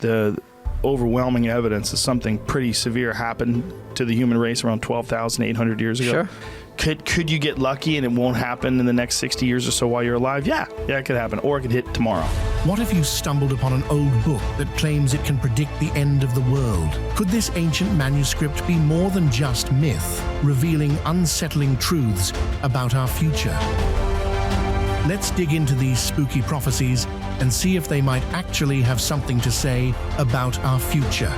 the overwhelming evidence is something pretty severe happened to the human race around 12,800 years ago. Sure. Could you get lucky and it won't happen in the next 60 years or so while you're alive? Yeah, it could happen. Or it could hit tomorrow. What if you stumbled upon an old book that claims it can predict the end of the world? Could this ancient manuscript be more than just myth, revealing unsettling truths about our future? Let's dig into these spooky prophecies and see if they might actually have something to say about our future.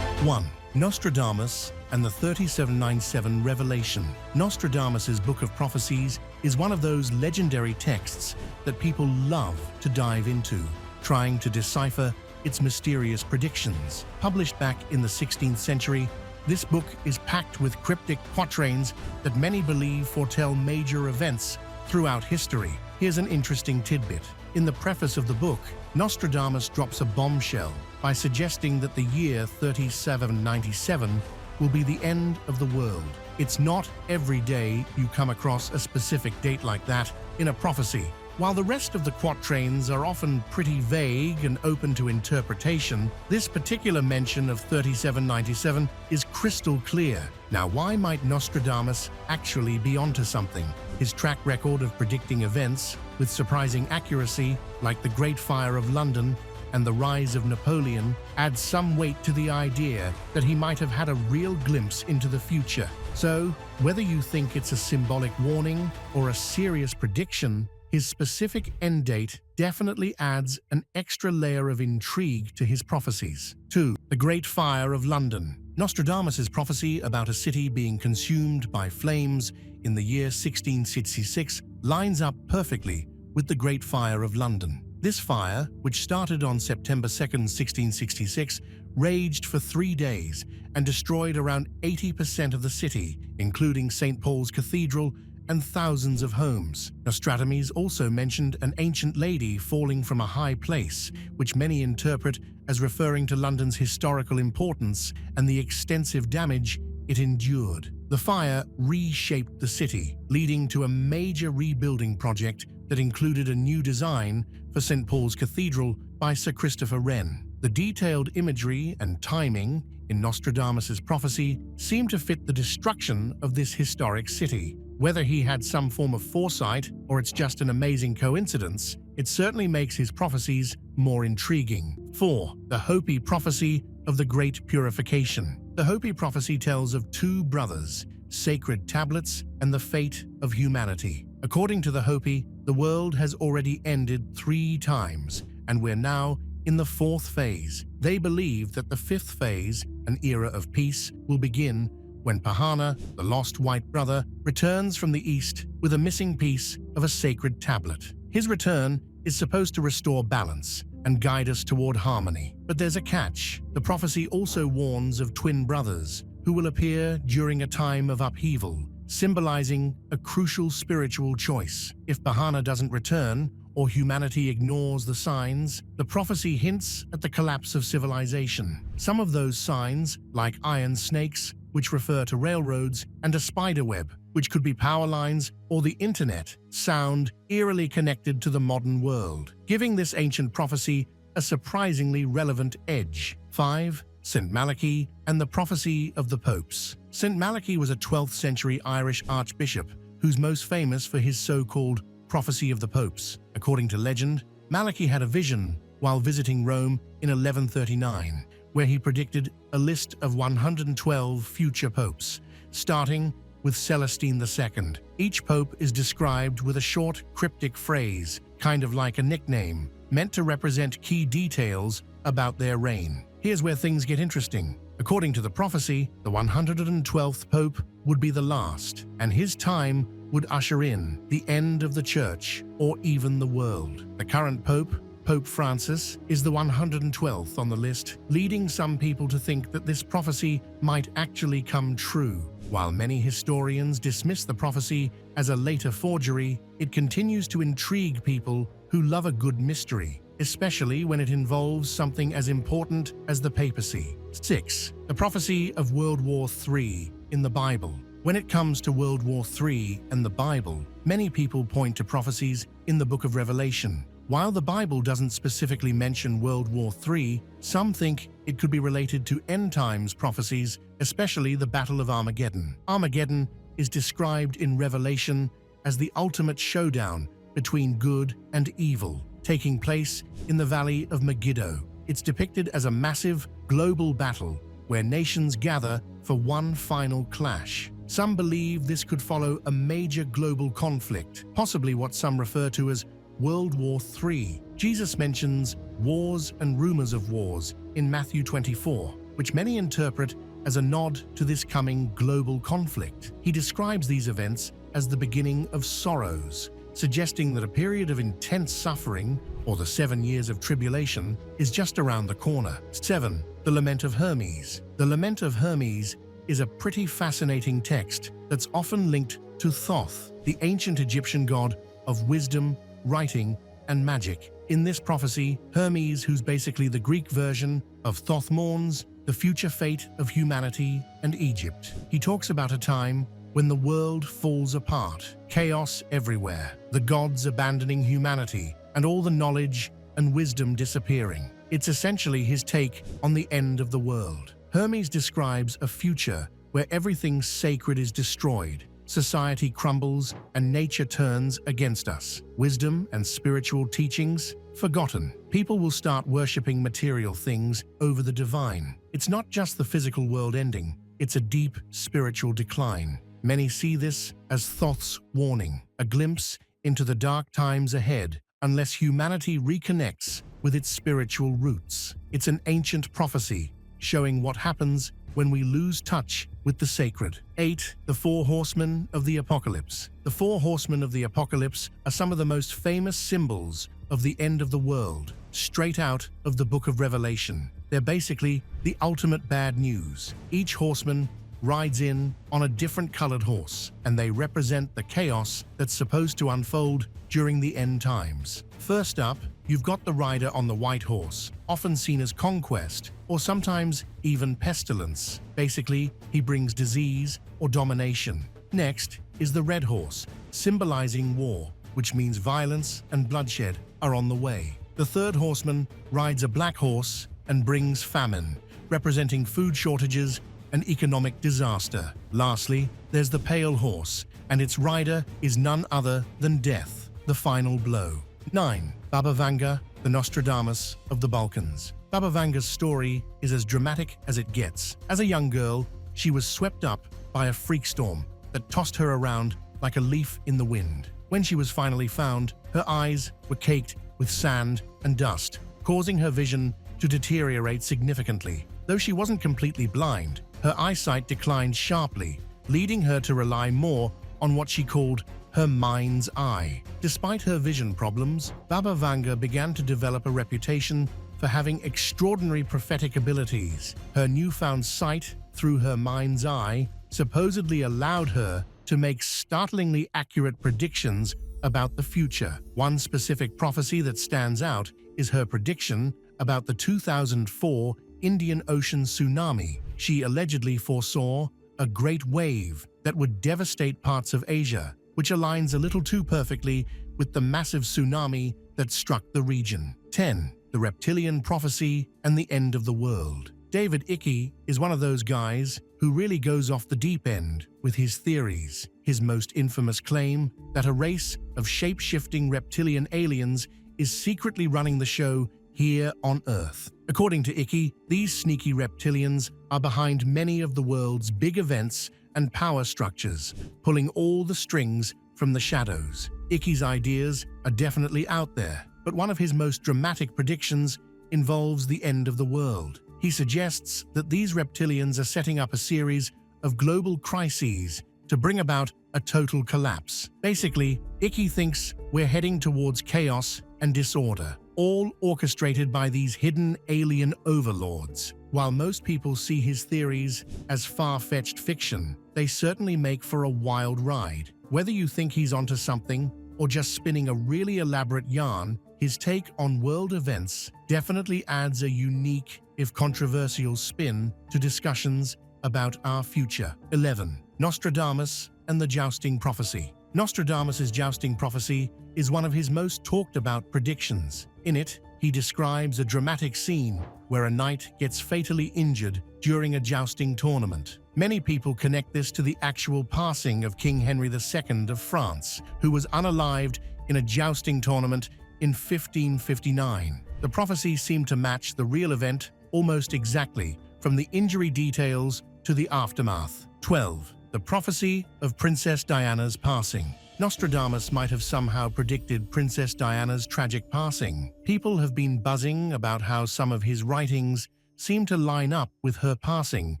1. Nostradamus and the 3797 Revelation. Nostradamus' Book of Prophecies is one of those legendary texts that people love to dive into, trying to decipher its mysterious predictions. Published back in the 16th century, this book is packed with cryptic quatrains that many believe foretell major events throughout history. Here's an interesting tidbit. In the preface of the book, Nostradamus drops a bombshell by suggesting that the year 3797 will be the end of the world. It's not every day you come across a specific date like that in a prophecy. While the rest of the quatrains are often pretty vague and open to interpretation, this particular mention of 3797 is crystal clear. Now, why might Nostradamus actually be onto something? His track record of predicting events with surprising accuracy, like the Great Fire of London and the rise of Napoleon, adds some weight to the idea that he might have had a real glimpse into the future. So, whether you think it's a symbolic warning or a serious prediction, his specific end date definitely adds an extra layer of intrigue to his prophecies. 2. The Great Fire of London. Nostradamus' prophecy about a city being consumed by flames in the year 1666 lines up perfectly with the Great Fire of London. This fire, which started on September 2nd, 1666, raged for 3 days and destroyed around 80% of the city, including St. Paul's Cathedral and thousands of homes. Nostradamus also mentioned an ancient lady falling from a high place, which many interpret as referring to London's historical importance and the extensive damage it endured. The fire reshaped the city, leading to a major rebuilding project that included a new design for St. Paul's Cathedral by Sir Christopher Wren. The detailed imagery and timing in Nostradamus' prophecy seem to fit the destruction of this historic city. Whether he had some form of foresight or it's just an amazing coincidence, it certainly makes his prophecies more intriguing. 4. The Hopi Prophecy of the Great Purification. The Hopi prophecy tells of two brothers, sacred tablets, and the fate of humanity. According to the Hopi, the world has already ended 3 times, and we're now in the 4th phase. They believe that the 5th phase, an era of peace, will begin when Pahana, the lost white brother, returns from the east with a missing piece of a sacred tablet. His return is supposed to restore balance and guide us toward harmony. But there's a catch. The prophecy also warns of twin brothers who will appear during a time of upheaval, symbolizing a crucial spiritual choice. If Pahana doesn't return, or humanity ignores the signs, the prophecy hints at the collapse of civilization. Some of those signs, like iron snakes, which refer to railroads, and a spider web, which could be power lines or the internet, sound eerily connected to the modern world, giving this ancient prophecy a surprisingly relevant edge. 5. St. Malachy and the Prophecy of the Popes. St. Malachy was a 12th century Irish archbishop who's most famous for his so-called Prophecy of the Popes. According to legend, Malachy had a vision while visiting Rome in 1139, where he predicted a list of 112 future popes, starting with Celestine II. Each pope is described with a short, cryptic phrase, kind of like a nickname, meant to represent key details about their reign. Here's where things get interesting. According to the prophecy, the 112th pope would be the last, and his time would usher in the end of the church or even the world. The current pope, Pope Francis, is the 112th on the list, leading some people to think that this prophecy might actually come true. While many historians dismiss the prophecy as a later forgery, it continues to intrigue people who love a good mystery, especially when it involves something as important as the papacy. 6. The prophecy of World War III in the Bible. When it comes to World War III and the Bible, many people point to prophecies in the Book of Revelation, While the Bible doesn't specifically mention World War III, some think it could be related to end times prophecies, especially the Battle of Armageddon. Armageddon is described in Revelation as the ultimate showdown between good and evil, taking place in the Valley of Megiddo. It's depicted as a massive global battle where nations gather for one final clash. Some believe this could follow a major global conflict, possibly what some refer to as World War III. Jesus mentions wars and rumors of wars in Matthew 24, which many interpret as a nod to this coming global conflict. He describes these events as the beginning of sorrows, suggesting that a period of intense suffering, or the 7 years of tribulation, is just around the corner. 7. The Lament of Hermes. The Lament of Hermes is a pretty fascinating text that's often linked to Thoth, the ancient Egyptian god of wisdom, writing, and magic. In this prophecy, Hermes, who's basically the Greek version of Thoth, mourns the future fate of humanity and Egypt. He talks about a time when the world falls apart, chaos everywhere, the gods abandoning humanity, and all the knowledge and wisdom disappearing. It's essentially his take on the end of the world. Hermes describes a future where everything sacred is destroyed, society crumbles, and nature turns against us. Wisdom and spiritual teachings forgotten. People will start worshipping material things over the divine. It's not just the physical world ending, it's a deep spiritual decline. Many see this as Thoth's warning, a glimpse into the dark times ahead unless humanity reconnects with its spiritual roots. It's an ancient prophecy showing what happens when we lose touch with the sacred. 8. The Four Horsemen of the Apocalypse. The Four Horsemen of the Apocalypse are some of the most famous symbols of the end of the world, straight out of the Book of Revelation. They're basically the ultimate bad news. Each horseman rides in on a different colored horse, and they represent the chaos that's supposed to unfold during the end times. First up, you've got the rider on the white horse, often seen as conquest, or sometimes even pestilence. Basically, he brings disease or domination. Next is the red horse, symbolizing war, which means violence and bloodshed are on the way. The third horseman rides a black horse and brings famine, representing food shortages and economic disaster. Lastly, there's the pale horse, and its rider is none other than death, the final blow. 9. Baba Vanga, the Nostradamus of the Balkans. Baba Vanga's story is as dramatic as it gets. As a young girl, she was swept up by a freak storm that tossed her around like a leaf in the wind. When she was finally found, her eyes were caked with sand and dust, causing her vision to deteriorate significantly. Though she wasn't completely blind, her eyesight declined sharply, leading her to rely more on what she called her mind's eye. Despite her vision problems, Baba Vanga began to develop a reputation for having extraordinary prophetic abilities. Her newfound sight through her mind's eye supposedly allowed her to make startlingly accurate predictions about the future. One specific prophecy that stands out is her prediction about the 2004 Indian Ocean tsunami. She allegedly foresaw a great wave that would devastate parts of Asia, which aligns a little too perfectly with the massive tsunami that struck the region. 10. The Reptilian Prophecy and the End of the World. David Icke is one of those guys who really goes off the deep end with his theories. His most infamous claim that a race of shape-shifting reptilian aliens is secretly running the show here on Earth. According to Icke, these sneaky reptilians are behind many of the world's big events and power structures, pulling all the strings from the shadows. Icke's ideas are definitely out there, but one of his most dramatic predictions involves the end of the world. He suggests that these reptilians are setting up a series of global crises to bring about a total collapse. Basically, Icke thinks we're heading towards chaos and disorder, all orchestrated by these hidden alien overlords. While most people see his theories as far-fetched fiction, they certainly make for a wild ride. Whether you think he's onto something or just spinning a really elaborate yarn, his take on world events definitely adds a unique, if controversial, spin to discussions about our future. 11. Nostradamus and the Jousting Prophecy. Nostradamus' jousting prophecy is one of his most talked about predictions. In it, he describes a dramatic scene where a knight gets fatally injured during a jousting tournament. Many people connect this to the actual passing of King Henry II of France, who was unalived in a jousting tournament in 1559. The prophecies seem to match the real event almost exactly, from the injury details to the aftermath. 12. The prophecy of Princess Diana's passing. Nostradamus might have somehow predicted Princess Diana's tragic passing. People have been buzzing about how some of his writings seem to line up with her passing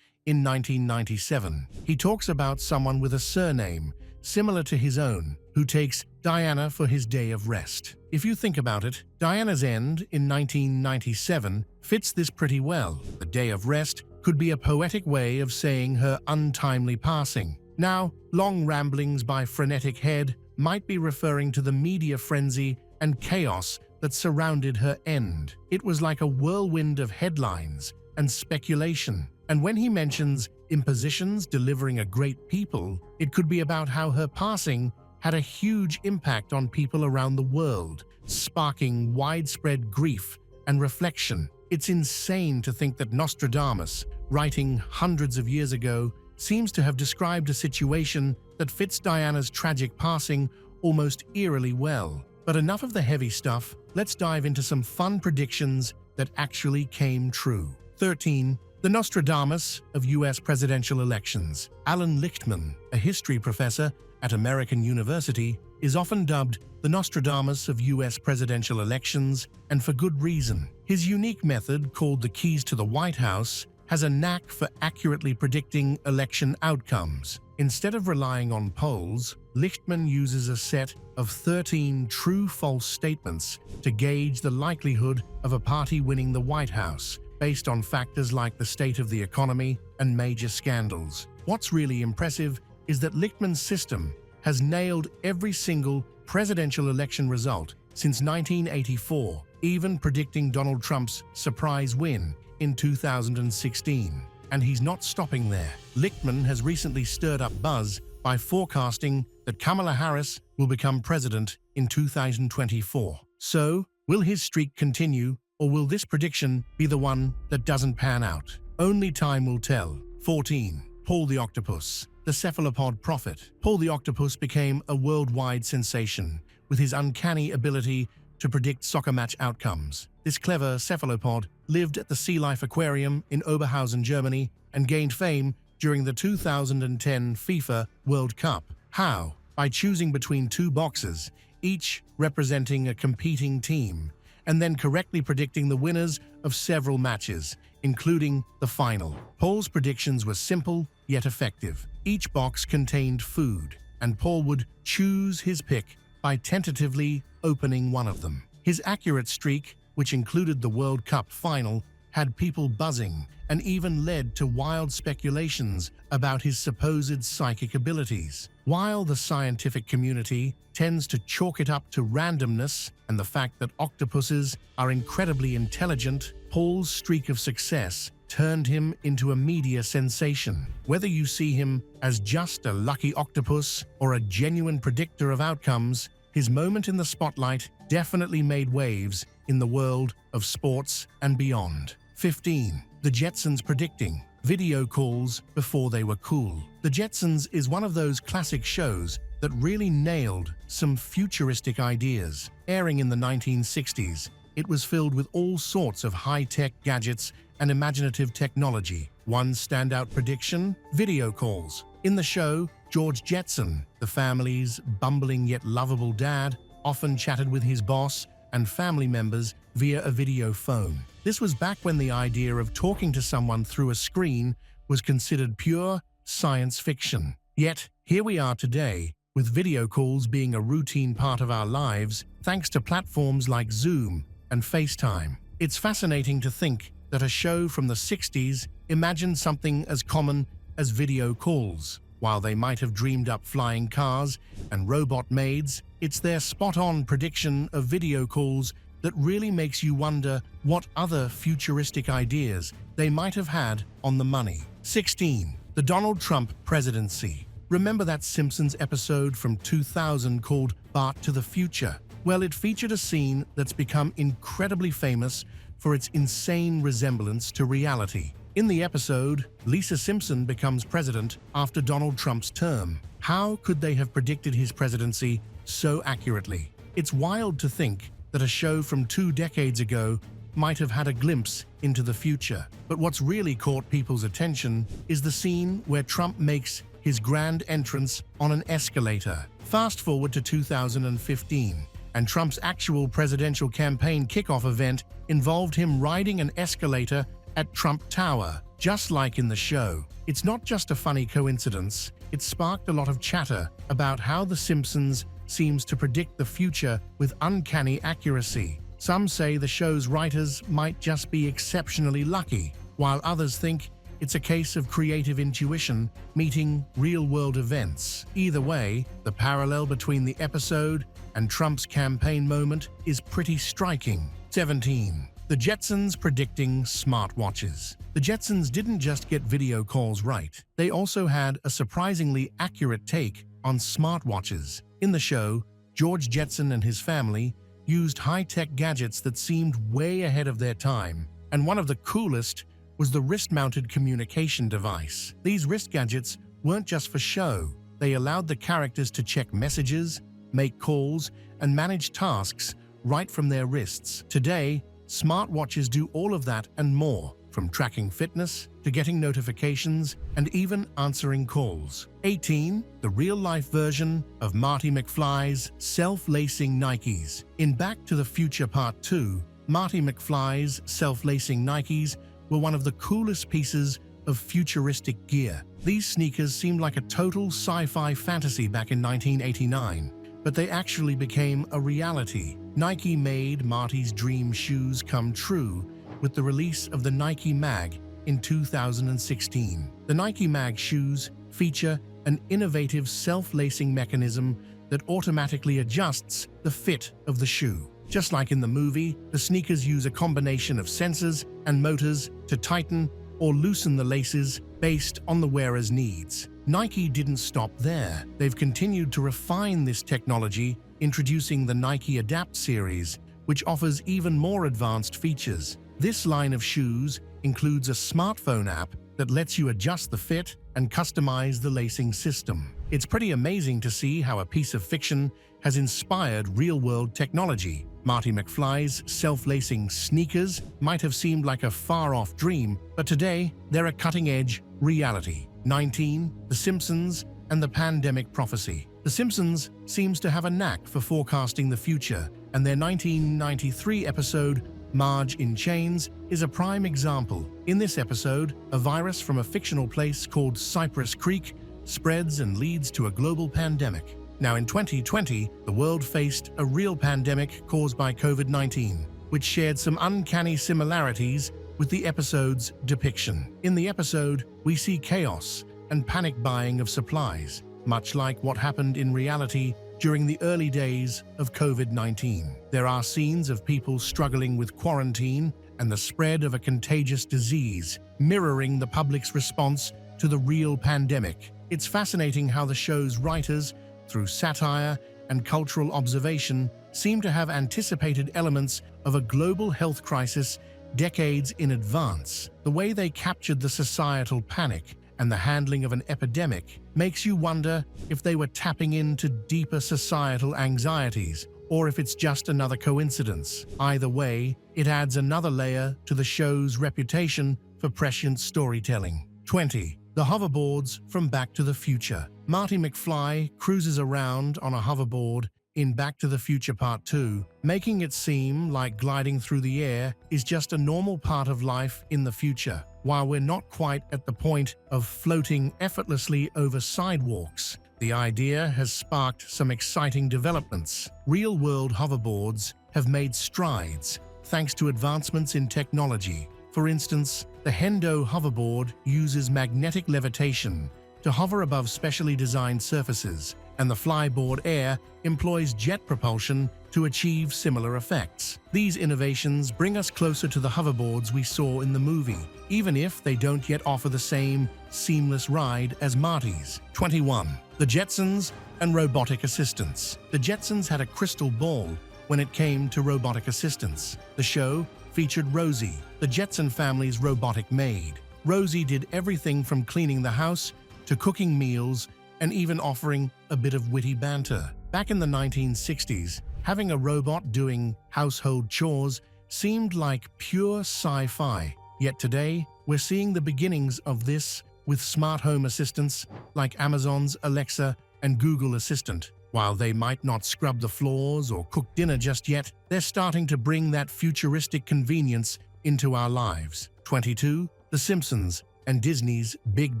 in 1997. He talks about someone with a surname similar to his own, who takes Diana for his day of rest. If you think about it, Diana's end in 1997 fits this pretty well. The day of rest could be a poetic way of saying her untimely passing. Now, long ramblings by frenetic head might be referring to the media frenzy and chaos that surrounded her end. It was like a whirlwind of headlines and speculation. And when he mentions impositions delivering a great people, it could be about how her passing had a huge impact on people around the world, sparking widespread grief and reflection. It's insane to think that Nostradamus, writing hundreds of years ago, seems to have described a situation that fits Diana's tragic passing almost eerily well. But enough of the heavy stuff, let's dive into some fun predictions that actually came true. 13. The Nostradamus of U.S. presidential elections. Alan Lichtman, a history professor at American University, is often dubbed the Nostradamus of U.S. presidential elections, and for good reason. His unique method, called the Keys to the White House, has a knack for accurately predicting election outcomes. Instead of relying on polls, Lichtman uses a set of 13 true-false statements to gauge the likelihood of a party winning the White House, based on factors like the state of the economy and major scandals. What's really impressive is that Lichtman's system has nailed every single presidential election result since 1984, even predicting Donald Trump's surprise win in 2016. And he's not stopping there. Lichtman has recently stirred up buzz by forecasting that Kamala Harris will become president in 2024. So, will his streak continue, or will this prediction be the one that doesn't pan out? Only time will tell. 14. Paul the Octopus, the cephalopod prophet. Paul the Octopus became a worldwide sensation with his uncanny ability to predict soccer match outcomes. This clever cephalopod lived at the Sea Life Aquarium in Oberhausen, Germany, and gained fame during the 2010 FIFA World Cup. How? By choosing between two boxes, each representing a competing team, and then correctly predicting the winners of several matches, including the final. Paul's predictions were simple yet effective. Each box contained food, and Paul would choose his pick by tentatively opening one of them. His accurate streak, which included the World Cup final, had people buzzing and even led to wild speculations about his supposed psychic abilities. While the scientific community tends to chalk it up to randomness and the fact that octopuses are incredibly intelligent, Paul's streak of success turned him into a media sensation. Whether you see him as just a lucky octopus or a genuine predictor of outcomes, his moment in the spotlight definitely made waves in the world of sports and beyond. 15. The Jetsons predicting video calls before they were cool. The Jetsons is one of those classic shows that really nailed some futuristic ideas. Airing in the 1960s, it was filled with all sorts of high-tech gadgets and imaginative technology. One standout prediction: video calls. In the show, George Jetson, the family's bumbling yet lovable dad, often chatted with his boss and family members via a video phone. This was back when the idea of talking to someone through a screen was considered pure science fiction. Yet, here we are today, with video calls being a routine part of our lives thanks to platforms like Zoom and FaceTime. It's fascinating to think that a show from the 60s imagined something as common as video calls. While they might have dreamed up flying cars and robot maids, it's their spot-on prediction of video calls that really makes you wonder what other futuristic ideas they might have had on the money. 16. The Donald Trump Presidency. Remember that Simpsons episode from 2000 called Bart to the Future? Well, it featured a scene that's become incredibly famous for its insane resemblance to reality. In the episode, Lisa Simpson becomes president after Donald Trump's term. How could they have predicted his presidency so accurately? It's wild to think that a show from 2 decades ago might have had a glimpse into the future. But what's really caught people's attention is the scene where Trump makes his grand entrance on an escalator. Fast forward to 2015, and Trump's actual presidential campaign kickoff event involved him riding an escalator at Trump Tower, just like in the show. It's not just a funny coincidence, it sparked a lot of chatter about how The Simpsons seems to predict the future with uncanny accuracy. Some say the show's writers might just be exceptionally lucky, while others think it's a case of creative intuition meeting real-world events. Either way, the parallel between the episode and Trump's campaign moment is pretty striking. 17. The Jetsons predicting smartwatches. The Jetsons didn't just get video calls right. They also had a surprisingly accurate take on smartwatches. In the show, George Jetson and his family used high-tech gadgets that seemed way ahead of their time, and one of the coolest was the wrist-mounted communication device. These wrist gadgets weren't just for show. They allowed the characters to check messages, make calls, and manage tasks right from their wrists. Today, smartwatches do all of that and more, from tracking fitness to getting notifications and even answering calls. 18. The real-life version of Marty McFly's self-lacing Nikes. In Back to the Future Part 2, Marty McFly's self-lacing Nikes were one of the coolest pieces of futuristic gear. These sneakers seemed like a total sci-fi fantasy back in 1989, but they actually became a reality. Nike made Marty's dream shoes come true with the release of the Nike Mag in 2016. The Nike Mag shoes feature an innovative self-lacing mechanism that automatically adjusts the fit of the shoe. Just like in the movie, the sneakers use a combination of sensors and motors to tighten or loosen the laces based on the wearer's needs. Nike didn't stop there. They've continued to refine this technology, introducing the Nike Adapt series, which offers even more advanced features. This line of shoes includes a smartphone app that lets you adjust the fit and customize the lacing system. It's pretty amazing to see how a piece of fiction has inspired real-world technology. Marty McFly's self-lacing sneakers might have seemed like a far-off dream, but today they're a cutting-edge reality. 19. The Simpsons and the Pandemic Prophecy. The Simpsons seems to have a knack for forecasting the future, and their 1993 episode, Marge in Chains, is a prime example. In this episode, a virus from a fictional place called Cypress Creek spreads and leads to a global pandemic. Now, in 2020, the world faced a real pandemic caused by COVID-19, which shared some uncanny similarities with the episode's depiction. In the episode, we see chaos and panic buying of supplies, much like what happened in reality during the early days of COVID-19. There are scenes of people struggling with quarantine and the spread of a contagious disease, mirroring the public's response to the real pandemic. It's fascinating how the show's writers, through satire and cultural observation, seem to have anticipated elements of a global health crisis decades in advance. The way they captured the societal panic and the handling of an epidemic makes you wonder if they were tapping into deeper societal anxieties, or if it's just another coincidence. Either way, it adds another layer to the show's reputation for prescient storytelling. 20. The hoverboards from Back to the Future. Marty McFly cruises around on a hoverboard in Back to the Future Part 2, making it seem like gliding through the air is just a normal part of life in the future. While we're not quite at the point of floating effortlessly over sidewalks, the idea has sparked some exciting developments. Real-world hoverboards have made strides thanks to advancements in technology. For instance, the Hendo hoverboard uses magnetic levitation to hover above specially designed surfaces, and the Flyboard Air employs jet propulsion to achieve similar effects. These innovations bring us closer to the hoverboards we saw in the movie, even if they don't yet offer the same seamless ride as Marty's. 21. The Jetsons and robotic assistants. The Jetsons had a crystal ball when it came to robotic assistants. The show featured Rosie, the Jetson family's robotic maid. Rosie did everything from cleaning the house to cooking meals and even offering a bit of witty banter. Back in the 1960s, having a robot doing household chores seemed like pure sci-fi. Yet today, we're seeing the beginnings of this with smart home assistants like Amazon's Alexa and Google Assistant. While they might not scrub the floors or cook dinner just yet, they're starting to bring that futuristic convenience into our lives. 22. The Simpsons and Disney's Big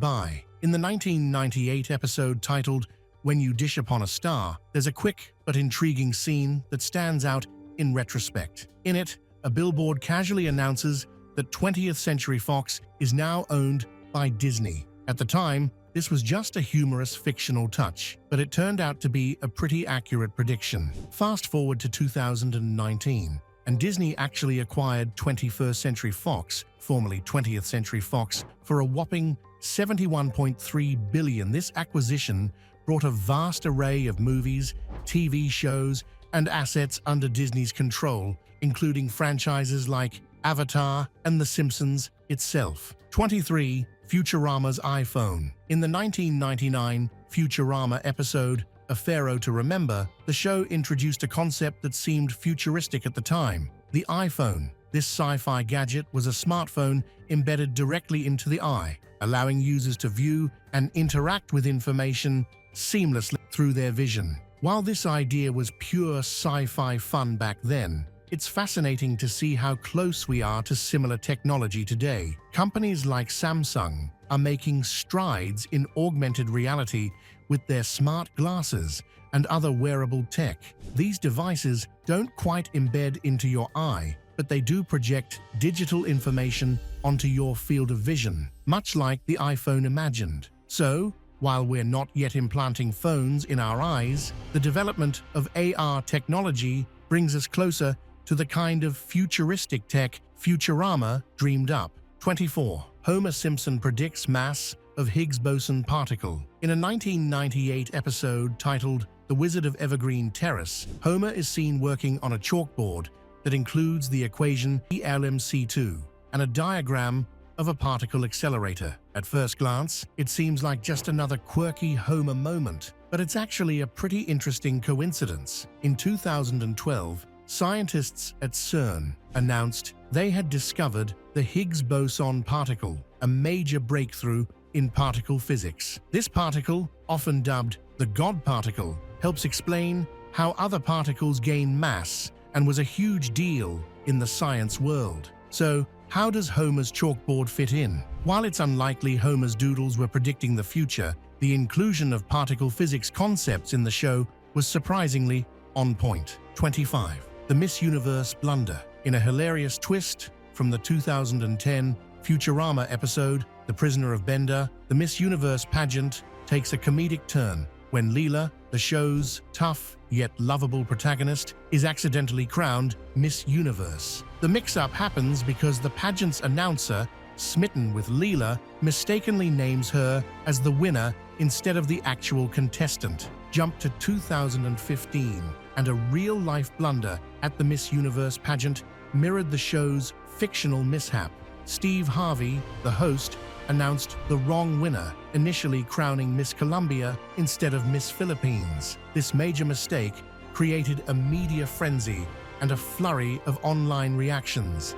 Buy. In the 1998 episode titled When You Dish Upon a Star, there's a quick but intriguing scene that stands out in retrospect. In it, a billboard casually announces that 20th Century Fox is now owned by Disney. At the time, this was just a humorous fictional touch, but it turned out to be a pretty accurate prediction. Fast forward to 2019, and Disney actually acquired 21st Century Fox, formerly 20th Century Fox, for a whopping $71.3 billion. This acquisition brought a vast array of movies, TV shows, and assets under Disney's control, including franchises like Avatar and The Simpsons itself. 23. Futurama's iPhone. In the 1999 Futurama episode, A Pharaoh to Remember, the show introduced a concept that seemed futuristic at the time: the iPhone. This sci-fi gadget was a smartphone embedded directly into the eye, allowing users to view and interact with information seamlessly through their vision. While this idea was pure sci-fi fun back then, it's fascinating to see how close we are to similar technology today. Companies like Samsung are making strides in augmented reality with their smart glasses and other wearable tech. These devices don't quite embed into your eye, but they do project digital information onto your field of vision, much like the iPhone imagined. So, while we're not yet implanting phones in our eyes, the development of AR technology brings us closer to the kind of futuristic tech Futurama dreamed up. 24. Homer Simpson predicts mass of Higgs boson particle. In a 1998 episode titled The Wizard of Evergreen Terrace, Homer is seen working on a chalkboard that includes the equation ELMC2 and a diagram of a particle accelerator. At first glance, it seems like just another quirky Homer moment, but it's actually a pretty interesting coincidence. In 2012, scientists at CERN announced they had discovered the Higgs boson particle, a major breakthrough in particle physics. This particle, often dubbed the God particle, helps explain how other particles gain mass and was a huge deal in the science world. So, how does Homer's chalkboard fit in? While it's unlikely Homer's doodles were predicting the future, the inclusion of particle physics concepts in the show was surprisingly on point. 25. The Miss Universe blunder. In a hilarious twist from the 2010 Futurama episode, The Prisoner of Bender, the Miss Universe pageant takes a comedic turn when Leela, the show's tough yet lovable protagonist, is accidentally crowned Miss Universe. The mix-up happens because the pageant's announcer, smitten with Leela, mistakenly names her as the winner instead of the actual contestant. Jump to 2015, and a real-life blunder at the Miss Universe pageant mirrored the show's fictional mishap. Steve Harvey, the host, announced the wrong winner, initially crowning Miss Columbia instead of Miss Philippines. This major mistake created a media frenzy and a flurry of online reactions.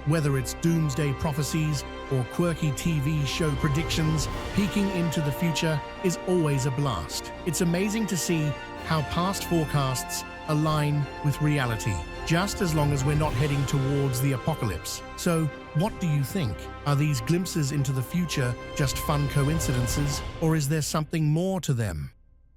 Whether it's doomsday prophecies or quirky TV show predictions, peeking into the future is always a blast. It's amazing to see how past forecasts align with reality, just as long as we're not heading towards the apocalypse. So, what do you think? Are these glimpses into the future just fun coincidences, or is there something more to them?